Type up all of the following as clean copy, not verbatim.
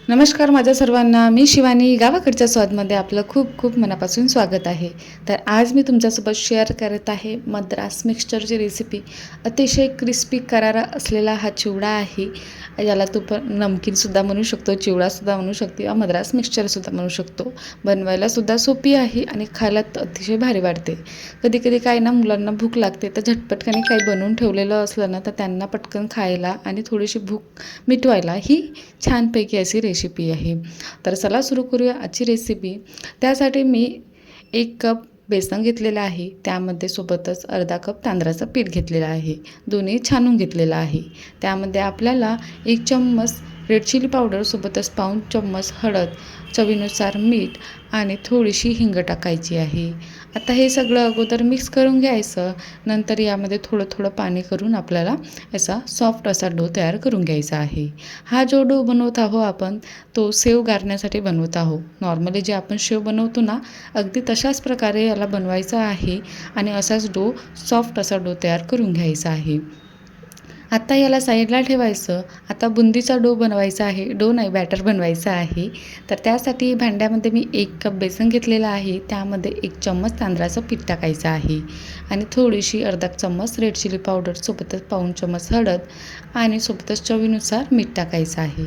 नमस्कार माझ्या सर्वांना, मी शिवानी. गावाकडच्या स्वादमध्ये आपलं खूप खूप मनापासून स्वागत आहे. तर आज मी तुमच्यासोबत शेअर करत आहे मद्रास मिक्सचरची रेसिपी. अतिशय क्रिस्पी करारा असलेला हा चिवडा आहे. याला तू पण नमकीनसुद्धा म्हणू शकतो, चिवडासुद्धा म्हणू शकतो किंवा मद्रास मिक्सचरसुद्धा म्हणू शकतो. बनवायलासुद्धा सोपी आहे आणि खायला अतिशय भारी वाटते. कधी कधी काय ना, मुलांना भूक लागते तर झटपटकन काही बनवून ठेवलेलं असलं ना, तर त्यांना पटकन खायला आणि थोडीशी भूक मिटवायला ही छानपैकी अशी रेसिपी आहे. तर चला सुरू करूया आजची रेसिपी. त्यासाठी मी 1 कप बेसन घेतलेलं आहे. त्यामध्ये सोबतच अर्धा कप तांदळाचं पीठ घेतलेलं आहे. दोन्ही छानून घेतलेलं आहे. त्यामध्ये आपल्याला 1 चम्मच रेड चिली पावडर, सोबतच पाऊण चम्मच हळद, चवीनुसार मीठ आणि थोडीशी हिंग टाकायची आहे. आता हे सगळं अगोदर मिक्स करून घ्यायचं. नंतर यामध्ये थोडं थोडं पाणी करून आपल्याला असा सॉफ्ट असा डो तयार करून घ्यायचा आहे. हा जो डो बनवत आहो आपण, तो सेव गारण्यासाठी बनवत आहो. नॉर्मली जे आपण शेव बनवतो ना, अगदी तशाच प्रकारे याला बनवायचा आहे आणि असाच डो, सॉफ्ट असा डो तयार करून घ्यायचा आहे. आता याला साईडला ठेवायचं. आता बुंदीचा डो बनवायचा आहे. डो नाही, बॅटर बनवायचं आहे. तर त्यासाठी भांड्यामध्ये मी 1 कप बेसन घेतलेलं आहे. त्यामध्ये 1 चम्मच तांदळाचं पीठ टाकायचं आहे आणि थोडीशी अर्धा चम्मच रेड चिली पावडर, सोबतच पाऊण चम्मच हळद आणि सोबतच चवीनुसार मीठ टाकायचं आहे.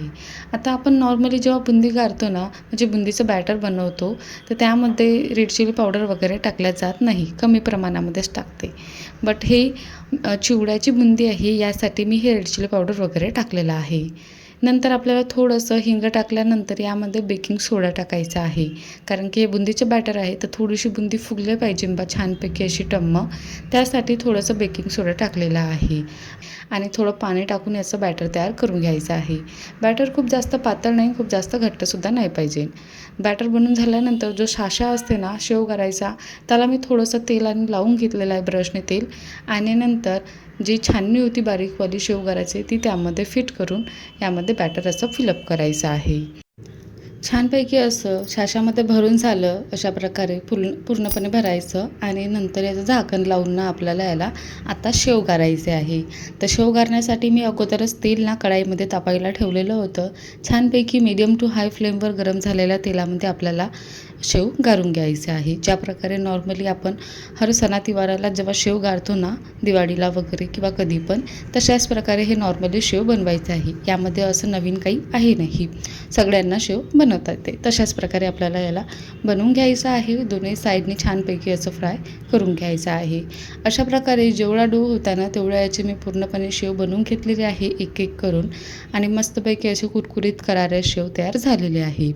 आता आपण नॉर्मली जेव्हा बुंदी गारतो ना, म्हणजे बुंदीचं बॅटर बनवतो, तर त्यामध्ये रेड चिली पावडर वगैरे टाकल्या जात नाही, कमी प्रमाणामध्येच टाकते. बट हे चिवड्याची बुंदी आहे, यासाठी मी हे रेड चिली पावडर वगैरे टाकलेलं आहे. नंतर आपल्याला थोडंसं हिंग टाकल्यानंतर यामध्ये बेकिंग सोडा टाकायचा आहे. कारण की हे बुंदीचं बॅटर आहे, तर थोडीशी बुंदी फुगले पाहिजे बा छानपैकी अशी टम्म. त्यासाठी थोडंसं बेकिंग सोडा टाकलेला आहे आणि थोडं पाणी टाकून याचं बॅटर तयार करून घ्यायचं आहे. बॅटर खूप जास्त पातळ नाही, खूप जास्त घट्टसुद्धा नाही पाहिजे. बॅटर बनून झाल्यानंतर जो साचा असते ना शेव करायचा, त्याला मी थोडंसं तेलाने लावून घेतलेलं आहे, ब्रशने तेल. आणि नंतर जी छाननी होती बारीकवाली शेव करायची, ती त्यामध्ये फिट करून यामध्ये बॅटर असं फिलअप करायचं आहे. छानपैकी असं साच्यामध्ये भरून झालं, अशा प्रकारे पूर्णपणे भरायचं आणि नंतर याचं झाकण लावून ना आपल्याला याला आता शेव करायचे आहे. तर शेव करण्यासाठी मी अगोदरच तेल ना कढाईमध्ये तापायला ठेवलेलं होतं. छानपैकी मीडियम टू हाय फ्लेमवर गरम झालेल्या तेलामध्ये आपल्याला शेव गारून घ्यायचे आहे. ज्या प्रकारे नॉर्मली आपण हर सणातिवाराला जेव्हा शेव गारतो ना, दिवाळीला वगैरे किंवा कधी पण, तशाच प्रकारे हे नॉर्मली शेव बनवायचं आहे. यामध्ये असं नवीन काही आहे नाही, सगळ्यांना शेव बनवता येते. तशाच प्रकारे आपल्याला याला बनवून घ्यायचं आहे. दोन्ही साईडने छानपैकी असं फ्राय करून घ्यायचं आहे. अशा प्रकारे जेवढा डो होता ना, तेवढ्या याचे मी पूर्णपणे शेव बनवून घेतलेले आहे एक एक करून आणि मस्तपैकी असे कुरकुरीत करारे शेव तयार झालेले आहे.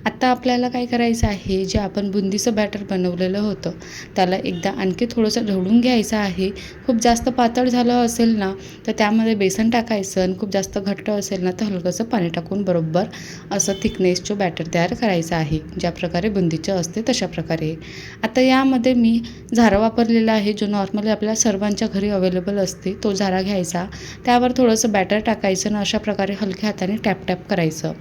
आता आपल्याला काय करायचं आहे, जे आपण बुंदीचं बॅटर बनवलेलं होतं, त्याला एकदा आणखी थोडंसं ढवळून घ्यायचं आहे. खूप जास्त पातळ झालं असेल ना, तर त्यामध्ये बेसन टाकायचं आणि खूप जास्त घट्ट असेल ना, तर हलकंसं पाणी टाकून बरोबर असं थिकनेसचं बॅटर तयार करायचं आहे. ज्या प्रकारे बुंदीचं असते तशा प्रकारे. आता यामध्ये मी झारा वापरलेला आहे, जो नॉर्मली आपल्या सर्वांच्या घरी अवेलेबल असते. तो झारा घ्यायचा, त्यावर थोडंसं बॅटर टाकायचं आणि अशा प्रकारे हलक्या हाताने टॅप टॅप करायचं.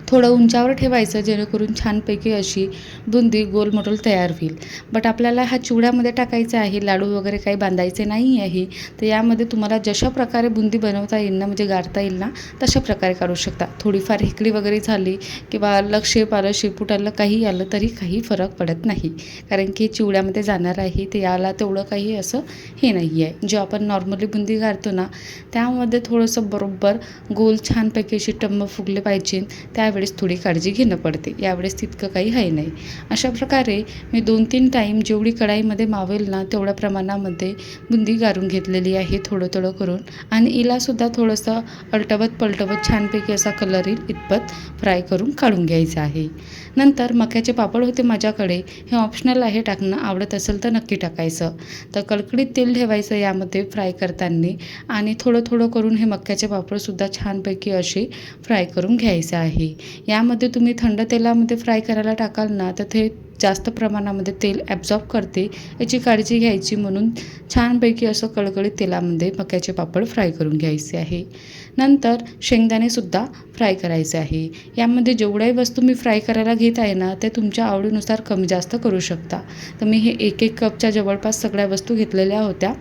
थोडं उंचावर ठेवायचं, जेणेकरून छानपैकी अशी बुंदी गोलमटोल तयार होईल. बट आपल्याला हा चिवड्यामध्ये टाकायचा आहे, लाडू वगैरे काही बांधायचे नाही आहे. तर यामध्ये तुम्हाला जशा प्रकारे बुंदी बनवता येईल ना, म्हणजे गारता येईल ना, तशा प्रकारे काढू शकता. थोडीफार हिकडी वगैरे झाली किंवा अलग शेप आलं, शेपूट आलं, काही आलं तरी काही फरक पडत नाही. कारण की चिवड्यामध्ये जाणार आहे, ते याला तेवढं काही असं हे नाही आहे. जे आपण नॉर्मली बुंदी गारतो ना, त्यामध्ये थोडंसं बरोबर गोल छानपैकी अशी टम्म फुगले पाहिजे. त्यावेळेस थोडी काळजी घेणं पडते. यावेळेस तितकं काही आहे नाही. अशा प्रकारे मी 2-3 टाईम जेवढी कढाईमध्ये मावेल ना, तेवढ्या प्रमाणामध्ये बुंदी गारून घेतलेली आहे, थोडं थोडं करून. आणि हिलासुद्धा थोडंसं अलटवत पलटवत छानपैकी असा कलर येईल इतपत फ्राय करून काढून घ्यायचं आहे. नंतर मक्याचे पापड होते माझ्याकडे. हे ऑप्शनल आहे, टाकणं आवडत असेल तर नक्की टाकायचं. तर कडकडीत तेल ठेवायचं यामध्ये फ्राय करताना आणि थोडं थोडं करून हे मक्याचे पापडसुद्धा छानपैकी असे फ्राय करून घ्यायचे आहे. यामध्ये तुम्ही थंड तेलामध्ये फ्राय करायला टाकाल ना, तर ते जास्त प्रमाणामध्ये तेल ॲब्झॉर्ब करते, याची काळजी घ्यायची. म्हणून छानपैकी असं कळकळीत तेलामध्ये मक्याचे पापड फ्राय करून घ्यायचे आहे. नंतर शेंगदाणेसुद्धा फ्राय करायचे आहे. यामध्ये जेवढ्याही वस्तू मी फ्राय करायला घेत आहे ना, ते तुमच्या आवडीनुसार कमी जास्त करू शकता. तर मी हे 1-1 कपच्या जवळपास सगळ्या वस्तू घेतलेल्या होत्या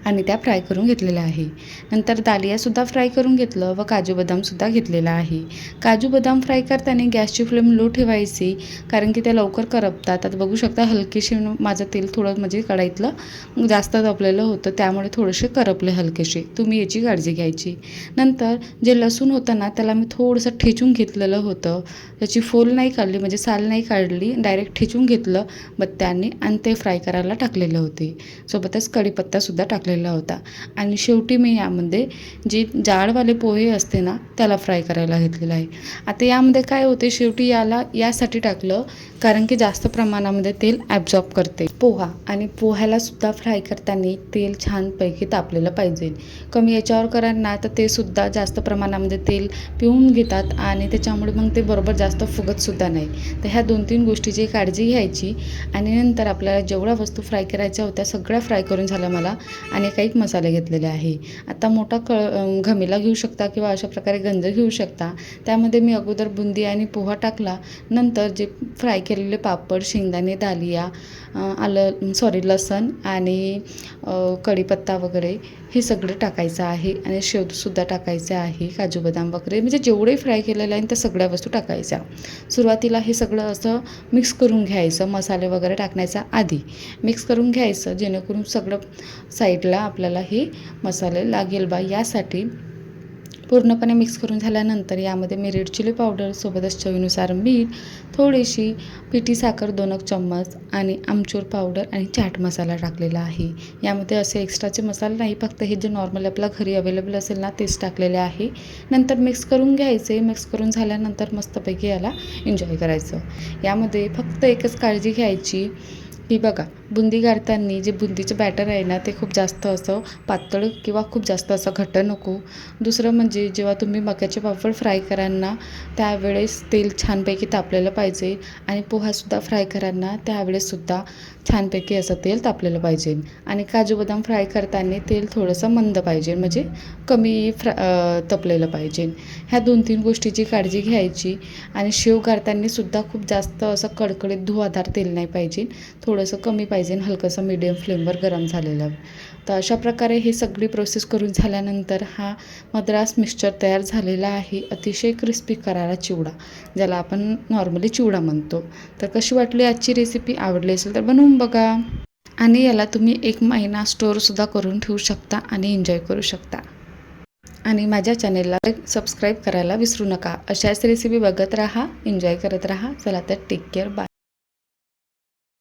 आणि त्या फ्राय करून घेतलेल्या आहे. नंतर दालियासुद्धा फ्राय करून घेतलं व काजू बदामसुद्धा घेतलेला आहे. काजू बदाम फ्राय करताना गॅसची फ्लेम लो ठेवायची, कारण की ते लवकर करपतात. आता बघू शकता हलकीशी माझं तेल थोडं म्हणजे कढईतलं जास्त तापलेलं होतं, त्यामुळे थोडेसे करपले हलकेसे. तुम्ही याची काळजी घ्यायची. नंतर जे लसूण होतं ना, त्याला मी थोडंसं ठेचून घेतलेलं होतं. त्याची फोल नाही काढली, म्हणजे साल नाही काढली, डायरेक्ट ठेचून घेतलं बत्त्याने आणि ते फ्राय करायला टाकलेले होते. सोबतच कढीपत्तासुद्धा टाकलेला होता. आणि शेवटी मी यामध्ये जे जाडवाले पोहे असते ना, त्याला फ्राय करायला घेतलेलं आहे. आता यामध्ये काय होते, शेवटी यासाठी टाकलं कारण की जास्त प्रमाणामध्ये तेल ॲब्झॉर्ब करते पोहा, आणि पोह्यालासुद्धा फ्राय करताना तेल छानपैकी तापलेलं पाहिजे. कमी याच्यावर कराल ना तर ते सुद्धा जास्त प्रमाणामध्ये तेल पिऊन घेतात आणि त्याच्यामुळे मग ते बरोबर जास्त फुगतसुद्धा नाही. तर ह्या 2-3 गोष्टीची काळजी घ्यायची. आणि नंतर आपल्याला जेवढ्या वस्तू फ्राय करायच्या होत्या सगळ्या फ्राय करून झाल्या मला, आणि काही मसाले घेतलेले आहे. आता मोठा घमेला घेऊ शकता किंवा अशा प्रकारे गंज घेऊ शकता. त्यामध्ये मी अगोदर बुंदी आणि पोहा टाकला. नंतर जे फ्राय केलेले पापड, शेंगदाणे, दालिया, लसण आणि कढीपत्ता वगैरे हे सगळं टाकायचं आहे, आणि शेवसुद्धा टाकायचं आहे, काजू बदाम वगैरे म्हणजे जेवढे फ्राय केलेलं आहे त्या सगळ्या वस्तू टाकायच्या. सुरुवातीला हे सगळं असं मिक्स करून घ्यायचं, मसाले वगैरे टाकण्याच्या आधी मिक्स करून घ्यायचं, जेणेकरून सगळं साईडला आपल्याला हे मसाले लागेल बा यासाठी. पूर्णपणे मिक्स करून झाल्यानंतर यामध्ये मी रेड चिली पावडर, सोबतच चवीनुसार मीठ, थोडीशी पिठी साखर 2 चम्मच आणि आमचूर पावडर आणि चाट मसाला टाकलेला आहे. यामध्ये असे एक्स्ट्राचे मसाले नाही, फक्त हे जे नॉर्मल आपल्या घरी अवेलेबल असेल ना तेच टाकलेले आहे. नंतर मिक्स करून घ्यायचे. मिक्स करून झाल्यानंतर मस्तपैकी याला एन्जॉय करायचं. यामध्ये फक्त एकच काळजी घ्यायची की बघा, बुंदी काढताना जे बुंदीचं बॅटर आहे ना ते खूप जास्त असं पातळ किंवा खूप जास्त असं घट्ट नको. दुसरं म्हणजे जेव्हा तुम्ही मक्याचे पापड फ्राय कराल ना त्यावेळेस तेल छानपैकी तापलेलं पाहिजे, आणि पोहासुद्धा फ्राय कराल ना त्यावेळेससुद्धा छानपैकी असं तेल तापलेलं पाहिजे. आणि काजू बदाम फ्राय करताना तेल थोडंसं मंद पाहिजे, म्हणजे कमी तपलेलं पाहिजे. ह्या 2-3 गोष्टीची काळजी घ्यायची. आणि शेव करतानासुद्धा खूप जास्त असं कडकडीत धुवाधार तेल नाही पाहिजे, थोडंसं कमी पाहिजे, हलकंसं मीडियम फ्लेमवर गरम झालेलं. तर अशा प्रकारे हे सगळी प्रोसेस करून झाल्यानंतर हा मद्रास मिक्सचर तयार झालेला आहे. अतिशय क्रिस्पी करारा चिवडा, ज्याला आपण नॉर्मली चिवडा म्हणतो. तर कशी वाटली आजची रेसिपी? आवडली असेल तर बनवून बघा, आणि याला तुम्ही 1 महिना स्टोअरसुद्धा करून ठेवू शकता आणि एन्जॉय करू शकता. आणि माझ्या चॅनेलला सबस्क्राईब करायला विसरू नका. अशाच रेसिपी बघत राहा, एन्जॉय करत राहा. चला तर टेक केअर, बाय.